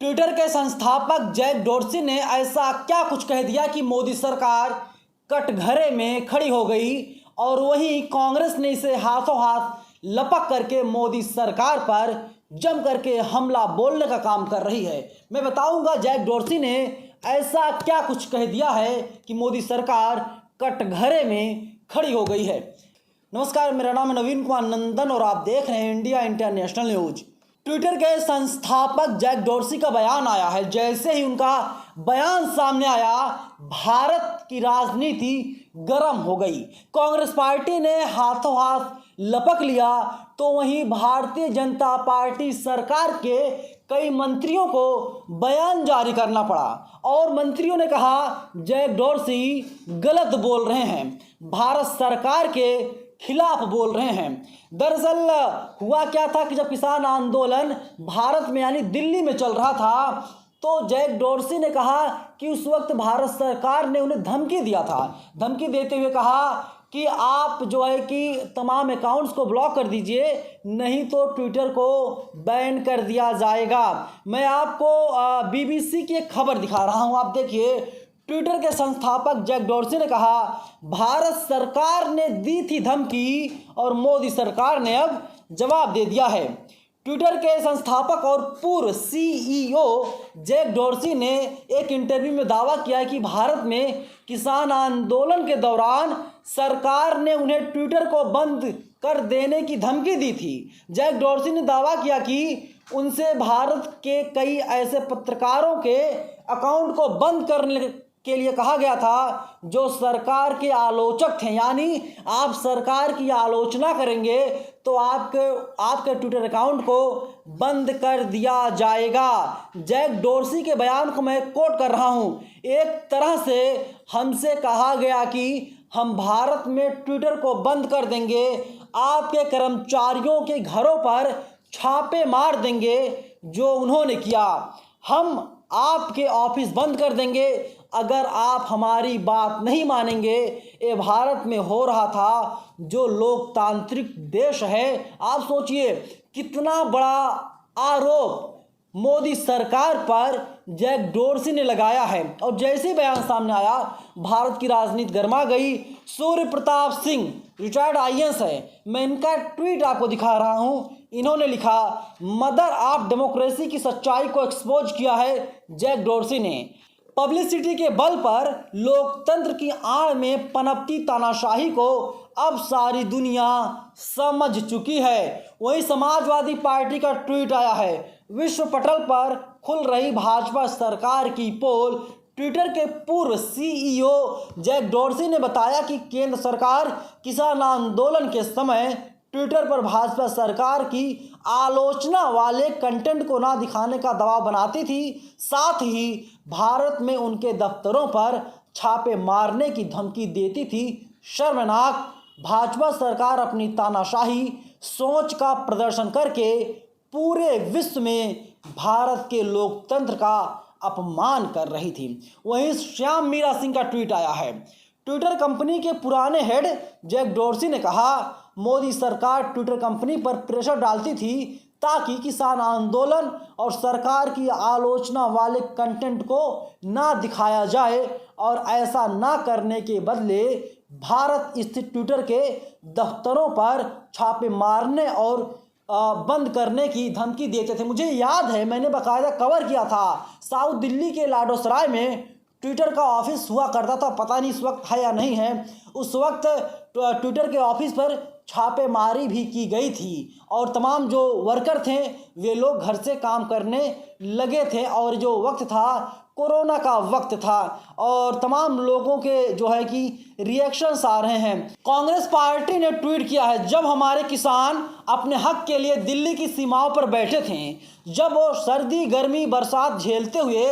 Twitter के संस्थापक Jack dorsi ने ऐसा क्या कुछ कह दिया कि मोदी सरकार कटघरे में खड़ी हो गई और वहीं कांग्रेस ने इसे हाथों हाथ लपक करके मोदी सरकार पर जम करके हमला बोलने का काम कर रही है। मैं बताऊंगा जैक डोर्सी ने ऐसा क्या कुछ कह दिया है कि मोदी सरकार कटघरे में खड़ी हो गई है। नमस्कार, मेरा नाम है नवीन कुमार नंदन और आप देख रहे हैं इंडिया इंटरनेशनल न्यूज। ट्विटर के संस्थापक जैक डोर्सी का बयान आया है। जैसे ही उनका बयान सामने आया, भारत की राजनीति गर्म हो गई। कांग्रेस पार्टी ने हाथों हाथ लपक लिया तो वहीं भारतीय जनता पार्टी सरकार के कई मंत्रियों को बयान जारी करना पड़ा और मंत्रियों ने कहा जैक डोर्सी गलत बोल रहे हैं, भारत सरकार के खिलाफ बोल रहे हैं। दरअसल हुआ क्या था कि जब किसान आंदोलन भारत में यानी दिल्ली में चल रहा था तो जैक डोर्सी ने कहा कि उस वक्त भारत सरकार ने उन्हें धमकी दिया था। धमकी देते हुए कहा कि आप जो है कि तमाम अकाउंट्स को ब्लॉक कर दीजिए, नहीं तो ट्विटर को बैन कर दिया जाएगा। मैं आपको बीबीसी की एक खबर दिखा रहा हूं, आप देखिए। ट्विटर के संस्थापक जैक डोर्सी ने कहा भारत सरकार ने दी थी धमकी और मोदी सरकार ने अब जवाब दे दिया है। ट्विटर के संस्थापक और पूर्व सीईओ जैक डोर्सी ने एक इंटरव्यू में दावा किया कि भारत में किसान आंदोलन के दौरान सरकार ने उन्हें ट्विटर को बंद कर देने की धमकी दी थी। जैक डोर्सी ने दावा किया कि उनसे भारत के कई ऐसे पत्रकारों के अकाउंट को बंद करने के लिए कहा गया था जो सरकार के आलोचक थे, यानी आप सरकार की आलोचना करेंगे तो आपके ट्विटर अकाउंट को बंद कर दिया जाएगा। जैक डोर्सी के बयान को मैं कोट कर रहा हूं। एक तरह से हमसे कहा गया कि हम भारत में ट्विटर को बंद कर देंगे, आपके कर्मचारियों के घरों पर छापे मार देंगे जो उन्होंने किया, हम आपके ऑफिस बंद कर देंगे अगर आप हमारी बात नहीं मानेंगे। ये भारत में हो रहा था जो लोकतांत्रिक देश है। आप सोचिए कितना बड़ा आरोप मोदी सरकार पर जैक डोर्सी ने लगाया है। और जैसे बयान सामने आया, भारत की राजनीति गर्मा गई। सूर्य प्रताप सिंह रिटायर्ड आईएएस है, मैं इनका ट्वीट आपको दिखा रहा हूं। इन्होंने लिखा मदर ऑफ डेमोक्रेसी की सच्चाई को एक्सपोज किया है जैक डोर्सी ने। पब्लिसिटी के बल पर लोकतंत्र की आड़ में पनपती तानाशाही को अब सारी दुनिया समझ चुकी है। वहीं समाजवादी पार्टी का ट्वीट आया है। विश्व पटल पर खुल रही भाजपा सरकार की पोल। ट्विटर के पूर्व सीईओ जैक डोर्सी ने बताया कि केंद्र सरकार किसान आंदोलन के समय ट्विटर पर भाजपा सरकार की आलोचना वाले कंटेंट को ना दिखाने का दबाव बनाती थी, साथ ही भारत में उनके दफ्तरों पर छापे मारने की धमकी देती थी। शर्मनाक, भाजपा सरकार अपनी तानाशाही सोच का प्रदर्शन करके पूरे विश्व में भारत के लोकतंत्र का अपमान कर रही थी। वहीं श्याम मीरा सिंह का ट्वीट आया है। ट्विटर कंपनी के पुराने हेड जैक डोर्सी ने कहा मोदी सरकार ट्विटर कंपनी पर प्रेशर डालती थी ताकि किसान आंदोलन और सरकार की आलोचना वाले कंटेंट को ना दिखाया जाए और ऐसा ना करने के बदले भारत स्थित ट्विटर के दफ्तरों पर छापे मारने और बंद करने की धमकी देते थे। मुझे याद है, मैंने बाकायदा कवर किया था। साउथ दिल्ली के लाडोसराय में ट्विटर का ऑफिस हुआ करता था, पता नहीं इस वक्त है या नहीं है। उस वक्त ट्विटर के ऑफिस पर छापेमारी भी की गई थी और तमाम जो वर्कर थे वे लोग घर से काम करने लगे थे और जो वक्त था कोरोना का वक्त था और तमाम लोगों के जो है कि रिएक्शंस आ रहे हैं। कांग्रेस पार्टी ने ट्वीट किया है जब हमारे किसान अपने हक के लिए दिल्ली की सीमाओं पर बैठे थे, जब वो सर्दी गर्मी बरसात झेलते हुए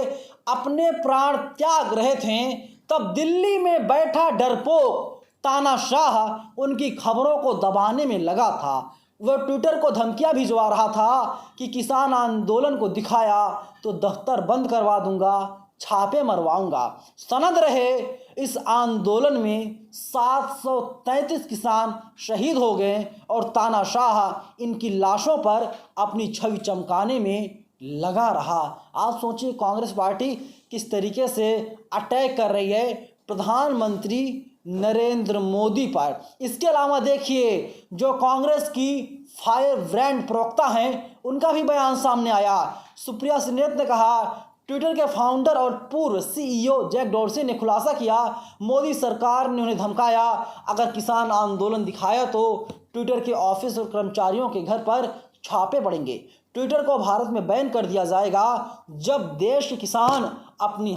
अपने प्राण त्याग रहे थे, तब दिल्ली में बैठा डरपोक तानाशाह उनकी खबरों को दबाने में लगा था। वह ट्विटर को धमकियां भिजवा रहा था कि किसान आंदोलन को दिखाया तो दफ्तर बंद करवा दूंगा, छापे मरवाऊंगा। सनद रहे इस आंदोलन में 733 किसान शहीद हो गए और तानाशाह इनकी लाशों पर अपनी छवि चमकाने में लगा रहा। आप सोचिए कांग्रेस पार्टी किस तरीके से अटैक कर रही है प्रधानमंत्री नरेंद्र मोदी पर। इसके अलावा देखिए जो कांग्रेस की फायर ब्रांड प्रवक्ता हैं उनका भी बयान सामने आया। सुप्रिया सुलेत ने कहा, ट्विटर के फाउंडर और पूर्व सीईओ जैक डोर्सी ने खुलासा किया, मोदी सरकार ने उन्हें धमकाया, अगर किसान आंदोलन दिखाया तो ट्विटर के ऑफिस और कर्मचारियों के घर पर छापे पड़ेंगे। ट्विटर को भारत में बैन कर दिया जाएगा। जब देश के किसान अपनी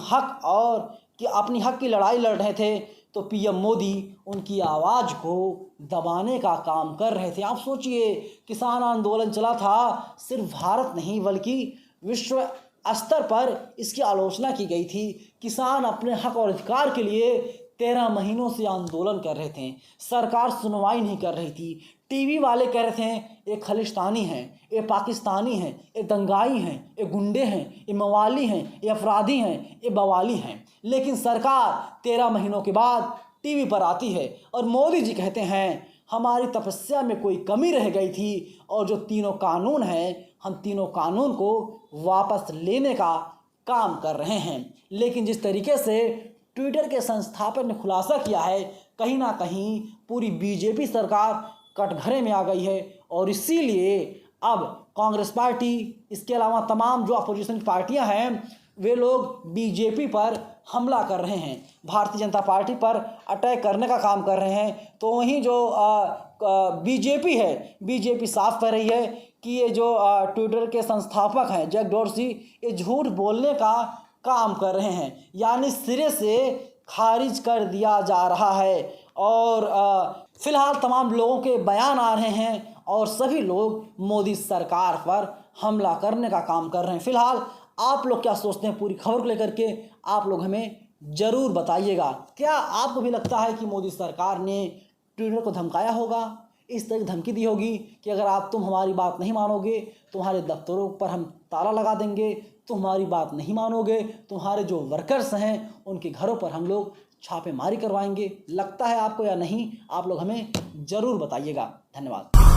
हक की लड़ाई लड़ रहे थे तो पीएम मोदी उनकी आवाज़ को दबाने का काम कर रहे थे। आप सोचिए किसान आंदोलन चला था, सिर्फ भारत नहीं बल्कि विश्व स्तर पर इसकी आलोचना की गई थी। किसान अपने हक और अधिकार के लिए 13 महीनों से आंदोलन कर रहे थे, सरकार सुनवाई नहीं कर रही थी। टीवी वाले कह रहे थे ये खलिस्तानी हैं, ये पाकिस्तानी हैं, ये दंगाई हैं, ये गुंडे हैं, ये मवाली हैं, ये अपराधी हैं, ये बवाली हैं। लेकिन सरकार 13 महीनों के बाद टीवी पर आती है और मोदी जी कहते हैं हमारी तपस्या में कोई कमी रह गई थी और जो तीनों कानून हैं हम तीनों कानून को वापस लेने का काम कर रहे हैं। लेकिन जिस तरीके से ट्विटर के संस्थापक ने खुलासा किया है, कहीं ना कहीं पूरी बीजेपी सरकार कटघरे में आ गई है और इसीलिए अब कांग्रेस पार्टी, इसके अलावा तमाम जो अपोजिशन पार्टियां हैं, वे लोग बीजेपी पर हमला कर रहे हैं, भारतीय जनता पार्टी पर अटैक करने का काम कर रहे हैं। तो वहीं जो बीजेपी है, बीजेपी साफ कर रही है कि ये जो ट्विटर के संस्थापक हैं जैक डोर्सी, ये झूठ बोलने का काम कर रहे हैं, यानी सिरे से खारिज कर दिया जा रहा है। और फिलहाल तमाम लोगों के बयान आ रहे हैं और सभी लोग मोदी सरकार पर हमला करने का काम कर रहे हैं। फिलहाल आप लोग क्या सोचते हैं पूरी खबर को लेकर के, आप लोग हमें ज़रूर बताइएगा। क्या आपको भी लगता है कि मोदी सरकार ने ट्विटर को धमकाया होगा, इस तरह की धमकी दी होगी कि अगर तुम हमारी बात नहीं मानोगे तुम्हारे दफ्तरों पर हम ताला लगा देंगे, तुम हमारी बात नहीं मानोगे तुम्हारे जो वर्कर्स हैं उनके घरों पर हम लोग छापेमारी करवाएंगे। लगता है आपको या नहीं, आप लोग हमें ज़रूर बताइएगा। धन्यवाद।